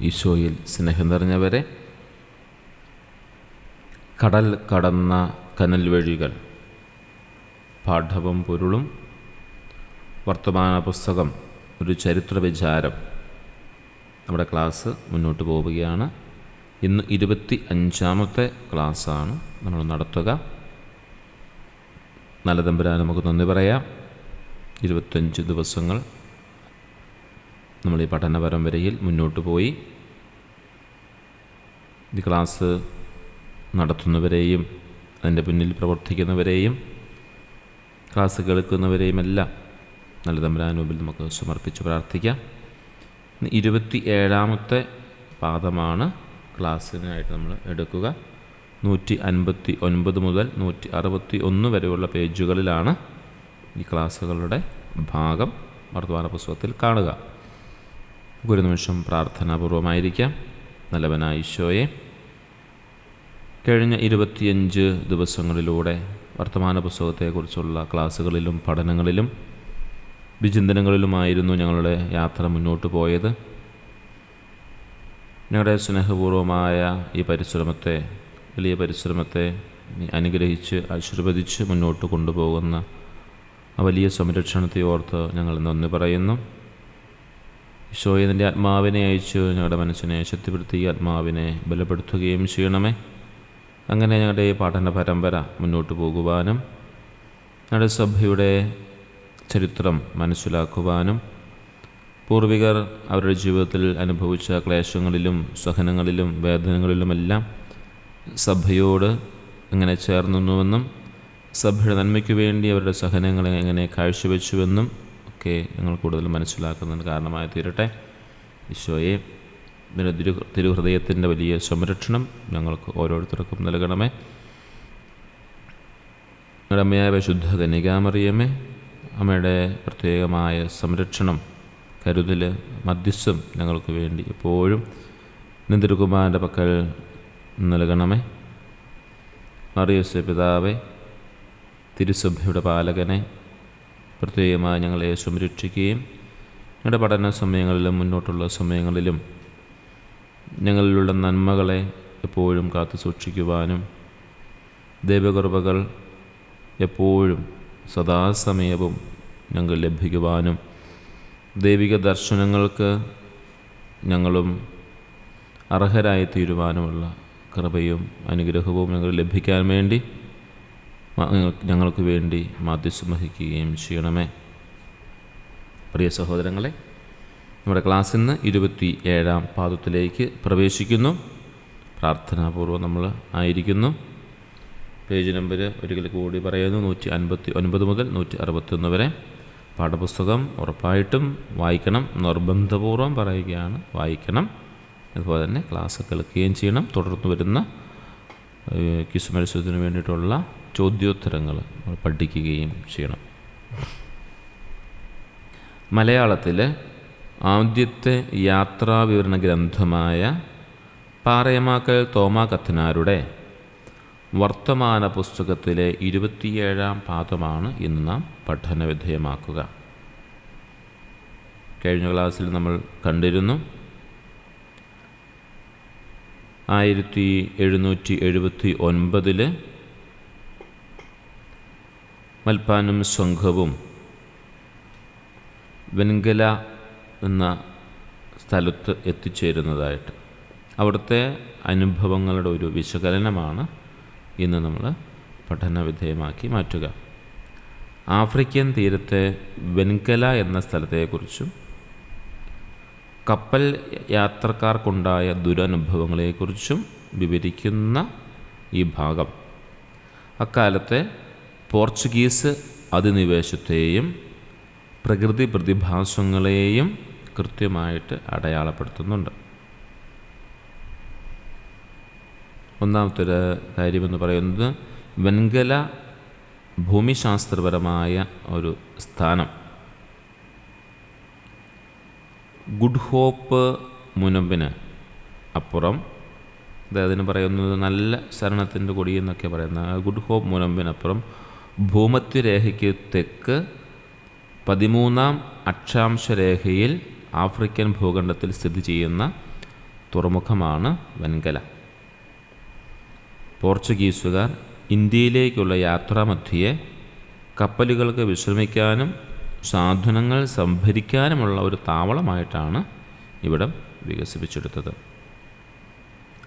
ഈശോയിൽ സ്നേഹം നിറഞ്ഞവരെ, കടൽ കടന്ന കനൽ വഴികൾ, പാഠവും പൊരുളും, വർത്തമാന പുസ്തകം, ഒരു ചരിത്ര വിചാരം. നമ്മുടെ ക്ലാസ് മുന്നോട്ട് പോവുകയാണ്. ഇന്ന് 25ാമത്തെ ക്ലാസ്സാണ് നമ്മൾ നടത്തുക. നല്ല തമ്പുരാൻ നമുക്ക് നന്ദി പറയാം. 25 ദിവസങ്ങൾ നമ്മൾ ഈ പഠന പരമ്പരയിൽ മുന്നോട്ട് പോയി. ഈ ക്ലാസ് നടത്തുന്നവരെയും അതിൻ്റെ പിന്നിൽ പ്രവർത്തിക്കുന്നവരെയും ക്ലാസ് കേൾക്കുന്നവരെയും എല്ലാം നല്ല തമ്പുരാൻ മുമ്പിൽ നമുക്ക് സമർപ്പിച്ച് പ്രാർത്ഥിക്കാം. 27ാമത്തെ പാഠമാണ് ക്ലാസ്സിനായിട്ട് നമ്മൾ എടുക്കുക. 159 മുതൽ 161 വരെയുള്ള പേജുകളിലാണ് ഈ ക്ലാസ്സുകളുടെ ഭാഗം വർത്തമാന പുസ്തകത്തിൽ കാണുക. ഒരു നിമിഷം പ്രാർത്ഥനാപൂർവമായിരിക്കാം. നല്ലവനായ ഈശോയെ, കഴിഞ്ഞ 25 ദിവസങ്ങളിലൂടെ വർത്തമാന പുസ്തകത്തെക്കുറിച്ചുള്ള ക്ലാസ്സുകളിലും പഠനങ്ങളിലും വിചിന്തനങ്ങളിലുമായിരുന്നു ഞങ്ങളുടെ യാത്ര മുന്നോട്ട് പോയത്. ഞങ്ങളുടെ സ്നേഹപൂർവമായ ഈ പരിശ്രമത്തെ, വലിയ പരിശ്രമത്തെ അനുഗ്രഹിച്ച് ആശീർവദിച്ച് മുന്നോട്ട് കൊണ്ടുപോകുന്ന ആ വലിയ സംരക്ഷണത്തെ ഓർത്ത് ഞങ്ങൾ നന്ദി പറയുന്നു. ഈശോയെ, നിൻ്റെ ആത്മാവിനെ അയച്ച് ഞങ്ങളുടെ മനസ്സിനെ ശക്തിപ്പെടുത്തി ആത്മാവിനെ ബലപ്പെടുത്തുകയും ചെയ്യണമേ. അങ്ങനെ ഞങ്ങളുടെ ഈ പഠന പരമ്പര മുന്നോട്ട് പോകുവാനും ഞങ്ങളുടെ സഭയുടെ ചരിത്രം മനസ്സിലാക്കുവാനും പൂർവികർ അവരുടെ ജീവിതത്തിൽ അനുഭവിച്ച ക്ലേശങ്ങളിലും സഹനങ്ങളിലും വേദനകളിലുമെല്ലാം സഭയോട് എങ്ങനെ ചേർന്നുവെന്നും സഭയുടെ നന്മയ്ക്ക് വേണ്ടി അവരുടെ സഹനങ്ങളെ എങ്ങനെ കാഴ്ചവെച്ചുവെന്നും ഒക്കെ ഞങ്ങൾ കൂടുതൽ മനസ്സിലാക്കുന്നതിന് കാരണമായി തീരട്ടെ. ഈശോയെ, തിരുഹൃദയത്തിൻ്റെ വലിയ സംരക്ഷണം ഞങ്ങൾക്ക് ഓരോരുത്തർക്കും നൽകണമേ. ഞങ്ങളുടെ അമ്മയായ പരിശുദ്ധ കന്യകാമറിയമേ, അമ്മയുടെ പ്രത്യേകമായ സംരക്ഷണം, കരുതൽ, മധ്യസ്ഥം ഞങ്ങൾക്ക് വേണ്ടി എപ്പോഴും തിരുക്കുമാരൻ്റെ പക്കൽ നൽകണമേ. മറിയൂസേ പിതാവേ, തിരുസഭയുടെ പാലകനെ, പ്രത്യേകമായി ഞങ്ങളെ സംരക്ഷിക്കുകയും ഞങ്ങളുടെ പഠന സമയങ്ങളിലും മുന്നോട്ടുള്ള സമയങ്ങളിലും ഞങ്ങളിലുള്ള നന്മകളെ എപ്പോഴും കാത്തു സൂക്ഷിക്കുവാനും ദൈവകൃപകൾ എപ്പോഴും സദാസമയവും ഞങ്ങൾ ലഭിക്കുവാനും ദൈവിക ദർശനങ്ങൾക്ക് ഞങ്ങളും അർഹരായി തീരുവാനുമുള്ള കൃപയും അനുഗ്രഹവും ഞങ്ങൾ ലഭിക്കാൻ വേണ്ടി ഞങ്ങൾക്ക് വേണ്ടി മാധ്യസ്ഥം വഹിക്കുകയും ചെയ്യണമേ. പ്രിയ സഹോദരങ്ങളെ, നമ്മുടെ ക്ലാസ്സിൽ നിന്ന് 27ാം പാഠത്തിലേക്ക് പ്രവേശിക്കുന്നു. പ്രാർത്ഥനാപൂർവ്വം നമ്മൾ ആയിരിക്കുന്നു. പേജ് നമ്പർ ഒരിക്കൽ കൂടി പറയുന്നു, 159 മുതൽ 161 വരെ. പാഠപുസ്തകം ഉറപ്പായിട്ടും വായിക്കണം, നിർബന്ധപൂർവ്വം പറയുകയാണ്, വായിക്കണം. അതുപോലെ തന്നെ ക്ലാസ് കേൾക്കുകയും ചെയ്യണം. തുടർന്ന് വരുന്ന ക്വിസ് മത്സരത്തിന് വേണ്ടിയിട്ടുള്ള ചോദ്യോത്തരങ്ങൾ പഠിക്കുകയും ചെയ്യണം. മലയാളത്തിൽ ആദ്യത്തെ യാത്രാവിവരണ ഗ്രന്ഥമായ പാറയമാക്കൽ തോമാ കത്തനാരുടെ വർത്തമാന പുസ്തകത്തിലെ 27ാം പാഠമാണ് ഇന്ന് നാം പഠനവിധേയമാക്കുക. കഴിഞ്ഞ ക്ലാസ്സിൽ നമ്മൾ കണ്ടിരുന്നു 1779 മൽപ്പാനും സംഘവും വെൻഗല എന്ന സ്ഥലത്ത് എത്തിച്ചേരുന്നതായിട്ട്, അവിടുത്തെ അനുഭവങ്ങളുടെ ഒരു വിശകലനമാണ് ഇന്ന് നമ്മൾ പഠനവിധേയമാക്കി മാറ്റുക. ആഫ്രിക്കൻ തീരത്തെ വെൻഗല എന്ന സ്ഥലത്തെക്കുറിച്ചും കപ്പൽ യാത്രക്കാർക്കുണ്ടായ ദുരനുഭവങ്ങളെക്കുറിച്ചും വിവരിക്കുന്ന ഈ ഭാഗം അക്കാലത്തെ പോർച്ചുഗീസ് അധിനിവേശത്തെയും പ്രകൃതി പ്രതിഭാസങ്ങളെയും കൃത്യമായിട്ട് അടയാളപ്പെടുത്തുന്നുണ്ട്. ഒന്നാമത്തെ ഒരു കാര്യമെന്ന് പറയുന്നത് വെൻഗല ഭൂമിശാസ്ത്രപരമായ ഒരു സ്ഥാനം. ഗുഡ് ഹോപ്പ് മുനമ്പിന് അപ്പുറം, അതിന് പറയുന്നത് നല്ല ശരണത്തിൻ്റെ കൊടി എന്നൊക്കെ പറയുന്ന ഗുഡ് ഹോപ്പ് മുനമ്പിനപ്പുറം ഭൂമധ്യരേഖയ്ക്ക് തെക്ക് 13ാം അക്ഷാംശരേഖയിൽ ആഫ്രിക്കൻ ഭൂഖണ്ഡത്തിൽ സ്ഥിതി ചെയ്യുന്ന തുറമുഖമാണ് വെൻഗല. പോർച്ചുഗീസുകാർ ഇന്ത്യയിലേക്കുള്ള യാത്രാമധ്യേ കപ്പലുകൾക്ക് വിശ്രമിക്കാനും സാധനങ്ങൾ സംഭരിക്കാനുമുള്ള ഒരു താവളമായിട്ടാണ് ഇവിടം വികസിപ്പിച്ചെടുത്തത്.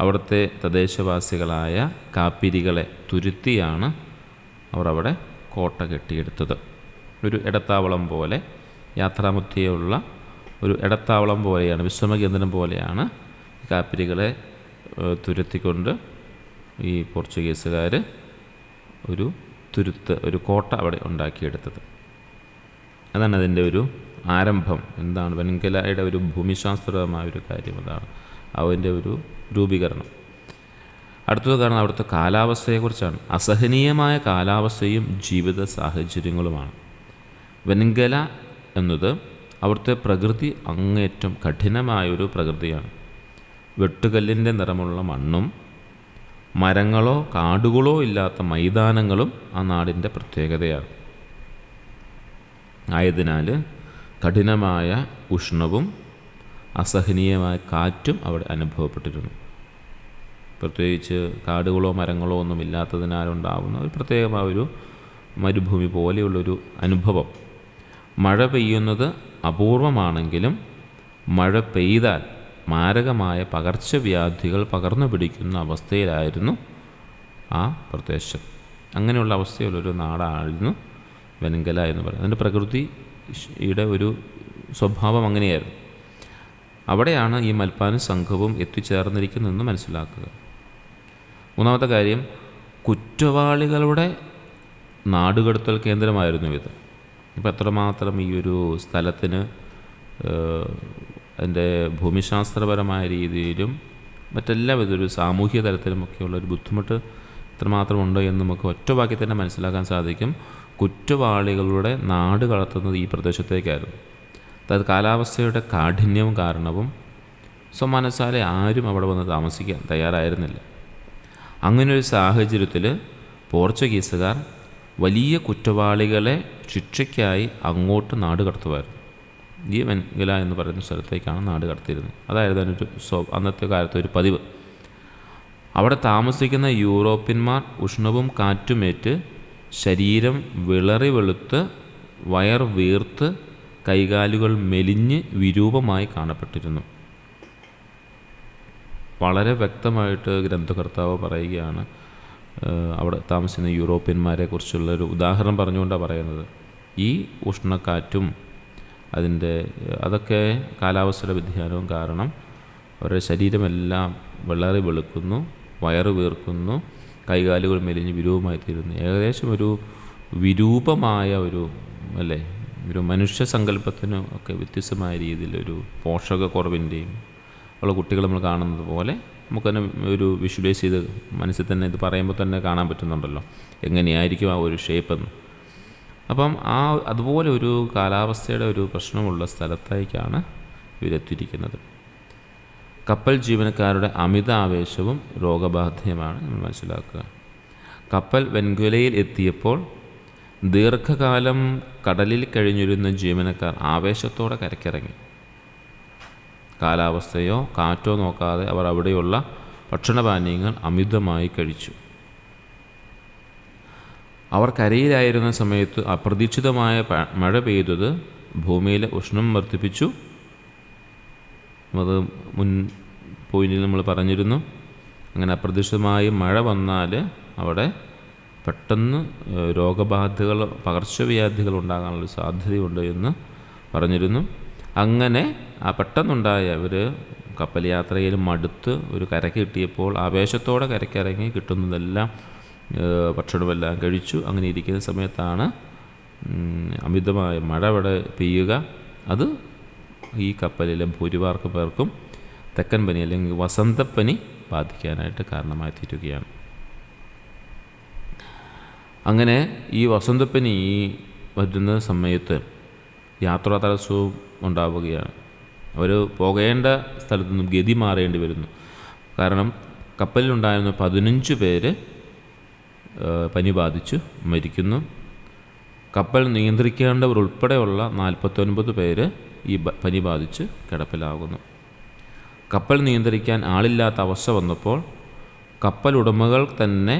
അവിടുത്തെ തദ്ദേശവാസികളായ കാപ്പിരികളെ തുരുത്തിയാണ് അവർ അവിടെ കോട്ട കെട്ടിയെടുത്തത്. ഒരു ഇടത്താവളം പോലെ, യാത്രാമധ്യേയുള്ള ഒരു ഇടത്താവളം പോലെയാണ്, വിശ്രമകേന്ദ്രം പോലെയാണ് കാപ്പിരികളെ തുരുത്തിക്കൊണ്ട് ഈ പോർച്ചുഗീസുകാർ ഒരു കോട്ട അവിടെ ഉണ്ടാക്കിയെടുത്തത്. അതാണ് അതിൻ്റെ ഒരു ആരംഭം. എന്താണ് വെൻഗലയുടെ ഒരു ഭൂമിശാസ്ത്രപരമായ ഒരു കാര്യം, അതാണ് അതിൻ്റെ ഒരു രൂപീകരണം. അടുത്തത് കാരണം അവിടുത്തെ കാലാവസ്ഥയെക്കുറിച്ചാണ്. അസഹനീയമായ കാലാവസ്ഥയും ജീവിത സാഹചര്യങ്ങളുമാണ്. വെൻഗല എന്നത് അവിടുത്തെ പ്രകൃതി അങ്ങേറ്റം കഠിനമായൊരു പ്രകൃതിയാണ്. വെട്ടുകല്ലിൻ്റെ നിറമുള്ള മണ്ണും മരങ്ങളോ കാടുകളോ ഇല്ലാത്ത മൈതാനങ്ങളും ആ നാടിൻ്റെ പ്രത്യേകതയാണ്. ആയതിനാൽ കഠിനമായ ഉഷ്ണവും അസഹനീയമായ കാറ്റും അവിടെ അനുഭവപ്പെട്ടിരുന്നു. പ്രത്യേകിച്ച് കാടുകളോ മരങ്ങളോ ഒന്നും ഇല്ലാത്തതിനാലുണ്ടാകുന്ന ഒരു പ്രത്യേകമായ ഒരു മരുഭൂമി പോലെയുള്ളൊരു അനുഭവം. മഴ പെയ്യുന്നത് അപൂർവമാണെങ്കിലും മഴ പെയ്താൽ മാരകമായ പകർച്ചവ്യാധികൾ പകർന്നു പിടിക്കുന്ന അവസ്ഥയിലായിരുന്നു ആ പ്രദേശം. അങ്ങനെയുള്ള അവസ്ഥയുള്ളൊരു നാടായിരുന്നു വെൻഗല എന്ന് പറയുന്നത്. അതിൻ്റെ പ്രകൃതിയുടെ ഒരു സ്വഭാവം അങ്ങനെയായിരുന്നു. അവിടെയാണ് ഈ മൽപ്പാനും സംഘവും എത്തിച്ചേർന്നിരിക്കുന്നതെന്ന് മനസ്സിലാക്കുക. മൂന്നാമത്തെ കാര്യം, കുറ്റവാളികളുടെ നാടുകടത്തൽ കേന്ദ്രമായിരുന്നു ഇത്. ഇപ്പോൾ എത്രമാത്രം ഈ ഒരു സ്ഥലത്തിന് അതിൻ്റെ ഭൂമിശാസ്ത്രപരമായ രീതിയിലും മറ്റെല്ലാ വിധൊരു സാമൂഹിക തലത്തിലുമൊക്കെയുള്ളൊരു ബുദ്ധിമുട്ട് എത്രമാത്രം ഉണ്ട് എന്ന് നമുക്ക് ഒറ്റ വാക്യത്തിൽ തന്നെ മനസ്സിലാക്കാൻ സാധിക്കും. കുറ്റവാളികളുടെ നാട് കടത്തുന്നത് ഈ പ്രദേശത്തേക്കായിരുന്നു. അതായത് കാലാവസ്ഥയുടെ കാഠിന്യവും കാരണവും സ്വമനസാലെ ആരും അവിടെ വന്ന് താമസിക്കാൻ തയ്യാറായിരുന്നില്ല. അങ്ങനെയൊരു സാഹചര്യത്തിൽ പോർച്ചുഗീസുകാർ വലിയ കുറ്റവാളികളെ ശിക്ഷയ്ക്കായി അങ്ങോട്ട് നാട് കടത്തുമായിരുന്നു. ഈ വെൻഗല എന്ന് പറയുന്ന സ്ഥലത്തേക്കാണ് നാട് കടത്തിയിരുന്നത്. അതായിരുന്നു അതിനൊരു അന്നത്തെ കാലത്തെ ഒരു പതിവ്. അവിടെ താമസിക്കുന്ന യൂറോപ്യന്മാർ ഉഷ്ണവും കാറ്റുമേറ്റ് ശരീരം വിളറി വെളുത്ത് വയർ വീർത്ത് കൈകാലുകൾ മെലിഞ്ഞ് വിരൂപമായി കാണപ്പെട്ടിരുന്നു. വളരെ വ്യക്തമായിട്ട് ഗ്രന്ഥകർത്താവ് പറയുകയാണ് അവിടെ താമസിക്കുന്ന യൂറോപ്യന്മാരെ കുറിച്ചുള്ളൊരു ഉദാഹരണം പറഞ്ഞുകൊണ്ടാണ് പറയുന്നത്. ഈ ഉഷ്ണക്കാറ്റും അതൊക്കെ കാലാവസ്ഥയുടെ വ്യതിയാനവും കാരണം അവരുടെ ശരീരമെല്ലാം വിളറി വെളുക്കുന്നു, വയറ് വീർക്കുന്നു, കൈകാലുകൾ മെലിഞ്ഞ് വിരൂപമായി തീരുന്നു. ഏകദേശം ഒരു വിരൂപമായ ഒരു മനുഷ്യ സങ്കല്പത്തിന് ഒക്കെ വ്യത്യസ്തമായ രീതിയിലൊരു പോഷകക്കുറവിൻ്റെയും ഉള്ള കുട്ടികൾ നമ്മൾ കാണുന്നത് പോലെ നമുക്ക് തന്നെ ഒരു വിഷ്വലൈസ് ചെയ്ത് മനസ്സിൽ തന്നെ ഇത് പറയുമ്പോൾ തന്നെ കാണാൻ പറ്റുന്നുണ്ടല്ലോ എങ്ങനെയായിരിക്കും ആ ഒരു ഷേപ്പെന്ന്. അപ്പം അതുപോലെ ഒരു കാലാവസ്ഥയുടെ ഒരു പ്രശ്നമുള്ള സ്ഥലത്തേക്കാണ് ഇവരെത്തിയിരിക്കുന്നത്. കപ്പൽ ജീവനക്കാരുടെ അമിത ആവേശവും രോഗബാധയുമാണ് നമ്മൾ മനസ്സിലാക്കുക. കപ്പൽ വെൻഗുലയിൽ എത്തിയപ്പോൾ ദീർഘകാലം കടലിൽ കഴിഞ്ഞിരുന്ന ജീവനക്കാർ ആവേശത്തോടെ കരയ്ക്കിറങ്ങി. കാലാവസ്ഥയോ കാറ്റോ നോക്കാതെ അവർ അവിടെയുള്ള ഭക്ഷണപാനീയങ്ങൾ അമിതമായി കഴിച്ചു. അവർ കരയിലായിരുന്ന സമയത്ത് അപ്രതീക്ഷിതമായ മഴ പെയ്തത് ഭൂമിയിലെ ഉഷ്ണം വർദ്ധിപ്പിച്ചു. അത് മുൻ പോയിന്റിൽ നമ്മൾ പറഞ്ഞിരുന്നു. അങ്ങനെ അപ്രതീക്ഷിതമായി മഴ വന്നാൽ അവിടെ പെട്ടെന്ന് രോഗബാധകൾ പകർച്ചവ്യാധികൾ ഉണ്ടാകാനുള്ള സാധ്യതയുണ്ട് എന്ന് പറഞ്ഞിരുന്നു. അങ്ങനെ പെട്ടെന്നുണ്ടായ ഇവർ കപ്പൽ യാത്രയിൽ മടുത്ത് ഒരു കരയ്ക്ക് കിട്ടിയപ്പോൾ ആവേശത്തോടെ കരയ്ക്കിറങ്ങി കിട്ടുന്നതെല്ലാം ഭക്ഷണമെല്ലാം കഴിച്ചു. അങ്ങനെ ഇരിക്കുന്ന സമയത്താണ് അമിതമായ മഴ അവിടെ പെയ്യുക. അത് ഈ കപ്പലിലെ ഭൂരിഭാഗം പേർക്കും തെക്കൻ പനി അല്ലെങ്കിൽ വസന്തപ്പനി ബാധിക്കാനായിട്ട് കാരണമായി തീരുകയാണ്. അങ്ങനെ ഈ വസന്തപ്പനി വരുന്ന സമയത്ത് യാത്രാ തടസ്സവും ഉണ്ടാവുകയാണ്. അവർ പോകേണ്ട സ്ഥലത്തു നിന്നും ഗതി മാറേണ്ടി വരുന്നു. കാരണം കപ്പലിലുണ്ടായിരുന്ന 15 പേര് പനി ബാധിച്ചു മരിക്കുന്നു. കപ്പൽ നിയന്ത്രിക്കേണ്ടവർ ഉൾപ്പെടെയുള്ള 49 പേര് ഈ പനി ബാധിച്ച് കിടപ്പിലാകുന്നു. കപ്പൽ നിയന്ത്രിക്കാൻ ആളില്ലാത്ത അവസ്ഥ വന്നപ്പോൾ കപ്പലുടമകൾ തന്നെ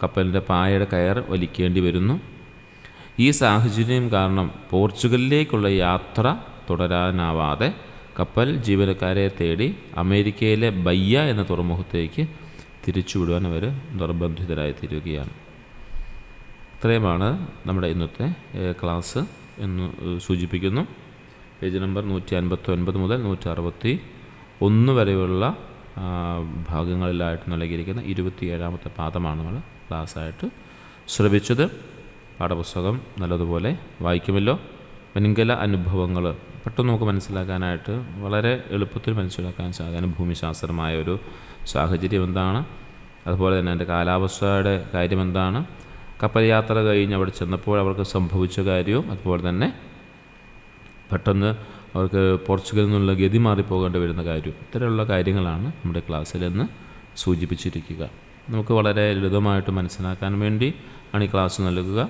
കപ്പലിൻ്റെ പായയുടെ കയർ വലിക്കേണ്ടി വരുന്നു. ഈ സാഹചര്യം കാരണം പോർച്ചുഗലിലേക്കുള്ള യാത്ര തുടരാനാവാതെ കപ്പൽ ജീവനക്കാരെ തേടി അമേരിക്കയിലെ ബയ്യ എന്ന തുറമുഖത്തേക്ക് തിരിച്ചുവിടുവാൻ അവർ നിർബന്ധിതരായി തീരുകയാണ്. ഇത്രയുമാണ് നമ്മുടെ ഇന്നത്തെ ക്ലാസ് എന്ന് സൂചിപ്പിക്കുന്നു. പേജ് നമ്പർ 159 മുതൽ 161 വരെയുള്ള ഭാഗങ്ങളിലായിട്ട് നൽകിയിരിക്കുന്ന 27ാമത്തെ പാഠമാണ് നമ്മൾ ക്ലാസ്സായിട്ട് ശ്രമിച്ചത്. പാഠപുസ്തകം നല്ലതുപോലെ വായിക്കുമല്ലോ. വെങ്കല അനുഭവങ്ങൾ പെട്ടെന്ന് നമുക്ക് മനസ്സിലാക്കാനായിട്ട് വളരെ എളുപ്പത്തിൽ മനസ്സിലാക്കാൻ സാധിക്കുന്ന ഭൂമിശാസ്ത്രമായ ഒരു സാഹചര്യം എന്താണ്, അതുപോലെ തന്നെ അതിൻ്റെ കാലാവസ്ഥയുടെ കാര്യം എന്താണ്, കപ്പൽ യാത്ര കഴിഞ്ഞ് അവിടെ ചെന്നപ്പോൾ അവർക്ക് സംഭവിച്ച കാര്യവും, അതുപോലെ തന്നെ പെട്ടെന്ന് അവർക്ക് പോർച്ചുഗലിൽ നിന്നുള്ള ഗതി മാറിപ്പോകേണ്ടി വരുന്ന കാര്യവും, ഇത്തരമുള്ള കാര്യങ്ങളാണ് നമ്മുടെ ക്ലാസ്സിൽ നിന്ന് സൂചിപ്പിച്ചിരിക്കുക. നമുക്ക് വളരെ ലളിതമായിട്ട് മനസ്സിലാക്കാൻ വേണ്ടി ആണ് ഈ ക്ലാസ് നൽകുക.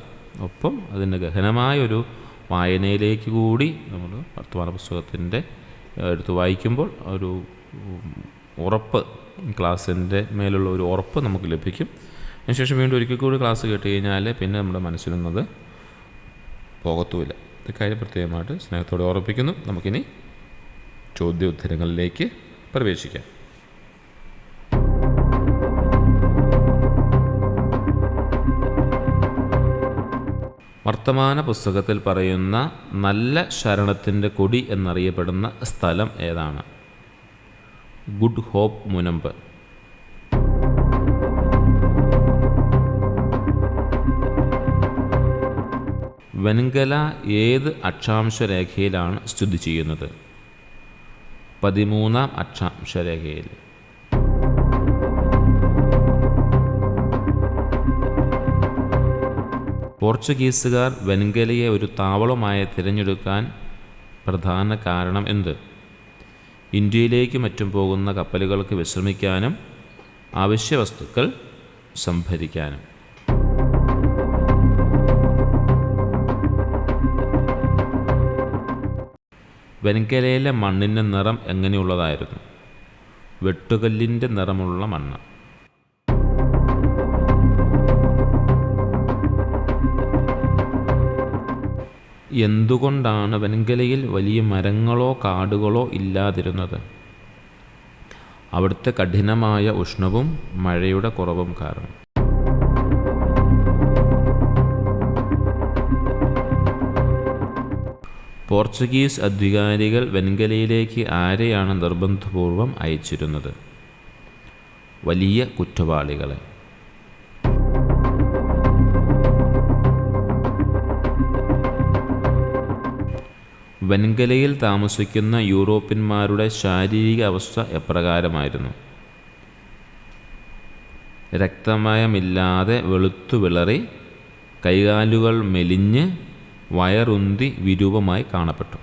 ഒപ്പം അതിൻ്റെ ഗഹനമായൊരു വായനയിലേക്ക് കൂടി നമ്മൾ വർത്തമാന പുസ്തകത്തിൻ്റെ എടുത്ത് വായിക്കുമ്പോൾ ഒരു ഉറപ്പ്, ക്ലാസ്സിൻ്റെ മേലുള്ള ഒരു ഉറപ്പ് നമുക്ക് ലഭിക്കും. അതിനുശേഷം വീണ്ടും ഒരിക്കൽ കൂടി ക്ലാസ് കേട്ട് കഴിഞ്ഞാൽ പിന്നെ നമ്മുടെ മനസ്സിലൊന്നത് പോകത്തുമില്ല. ഇക്കാര്യം പ്രത്യേകമായിട്ട് സ്നേഹത്തോടെ ഓർമ്മിപ്പിക്കുന്നു. നമുക്കിനി ചോദ്യോത്തരങ്ങളിലേക്ക് പ്രവേശിക്കാം. വർത്തമാന പുസ്തകത്തിൽ പറയുന്ന നല്ല ശരണത്തിൻ്റെ കൊടി എന്നറിയപ്പെടുന്ന സ്ഥലം ഏതാണ്? ഗുഡ് ഹോപ്പ് മുനമ്പ്. വെങ്കല ഏത് അക്ഷാംശ രേഖയിലാണ് സ്ഥിതി ചെയ്യുന്നത്? 13ാം അക്ഷാംശ രേഖയിൽ. പോർച്ചുഗീസുകാർ വെങ്കലയെ ഒരു താവളമായി തിരഞ്ഞെടുക്കാൻ പ്രധാന കാരണം എന്ത്? ഇന്ത്യയിലേക്ക് മറ്റും പോകുന്ന കപ്പലുകൾക്ക് വിശ്രമിക്കാനും അവശ്യ വസ്തുക്കൾ സംഭരിക്കാനും. വെങ്കലയിലെ മണ്ണിൻ്റെ നിറം എങ്ങനെയുള്ളതായിരുന്നു? വെട്ടുകല്ലിൻ്റെ നിറമുള്ള മണ്ണ്. എന്തുകൊണ്ടാണ് വെങ്കലയിൽ വലിയ മരങ്ങളോ കാടുകളോ ഇല്ലാതിരുന്നത്? അവിടുത്തെ കഠിനമായ ഉഷ്ണവും മഴയുടെ കുറവും കാരണം. പോർച്ചുഗീസ് അധികാരികൾ വെങ്കലയിലേക്ക് ആരെയാണ് നിർബന്ധപൂർവം അയച്ചിരുന്നത്? വലിയ കുറ്റവാളികളെ. വെങ്കലയിൽ താമസിക്കുന്ന യൂറോപ്യന്മാരുടെ ശാരീരിക അവസ്ഥ എപ്രകാരമായിരുന്നു? രക്തമയമില്ലാതെ വെളുത്തു വിളറി, കൈകാലുകൾ മെലിഞ്ഞ്, വയറുന്തി വിരൂപമായി കാണപ്പെട്ടു.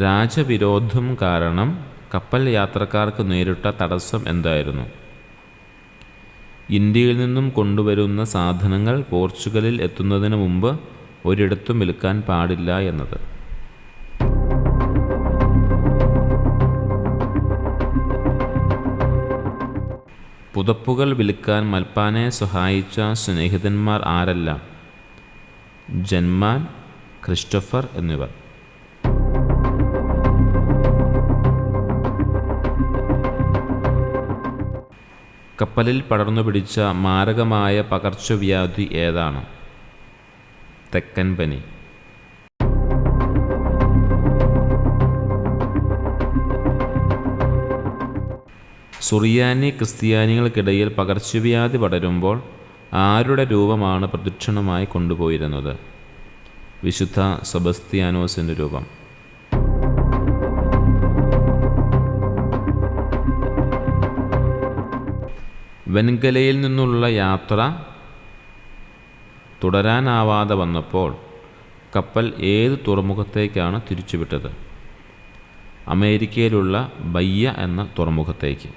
രാജവിരോധം കാരണം കപ്പൽ യാത്രക്കാർക്ക് നേരിട്ട തടസ്സം എന്തായിരുന്നു? ഇന്ത്യയിൽ നിന്നും കൊണ്ടുവരുന്ന സാധനങ്ങൾ പോർച്ചുഗലിൽ എത്തുന്നതിന് മുമ്പ് ഒരിടത്തും വിൽക്കാൻ പാടില്ല എന്നത്. പുതപ്പുകൾ വിൽക്കാൻ മൽപ്പാനെ സഹായിച്ച സ്നേഹിതന്മാർ ആരെല്ലാം? ജന്മാൻ, ക്രിസ്റ്റഫർ എന്നിവർ. കപ്പലിൽ പടർന്നു പിടിച്ച മാരകമായ പകർച്ചവ്യാധി ഏതാണ്? തെക്കൻ പനി. സുറിയാനി ക്രിസ്ത്യാനികൾക്കിടയിൽ പകർച്ചവ്യാധി പടരുമ്പോൾ ആരുടെ രൂപമാണ് പ്രദക്ഷിണമായി കൊണ്ടുപോയിരുന്നത്? വിശുദ്ധ സെബസ്ത്യാനോസിൻ്റെ രൂപം. വെങ്കലയിൽ നിന്നുള്ള യാത്ര തുടരാനാവാതെ വന്നപ്പോൾ കപ്പൽ ഏത് തുറമുഖത്തേക്കാണ് തിരിച്ചുവിട്ടത്? അമേരിക്കയിലുള്ള ബയ്യ എന്ന തുറമുഖത്തേക്ക്.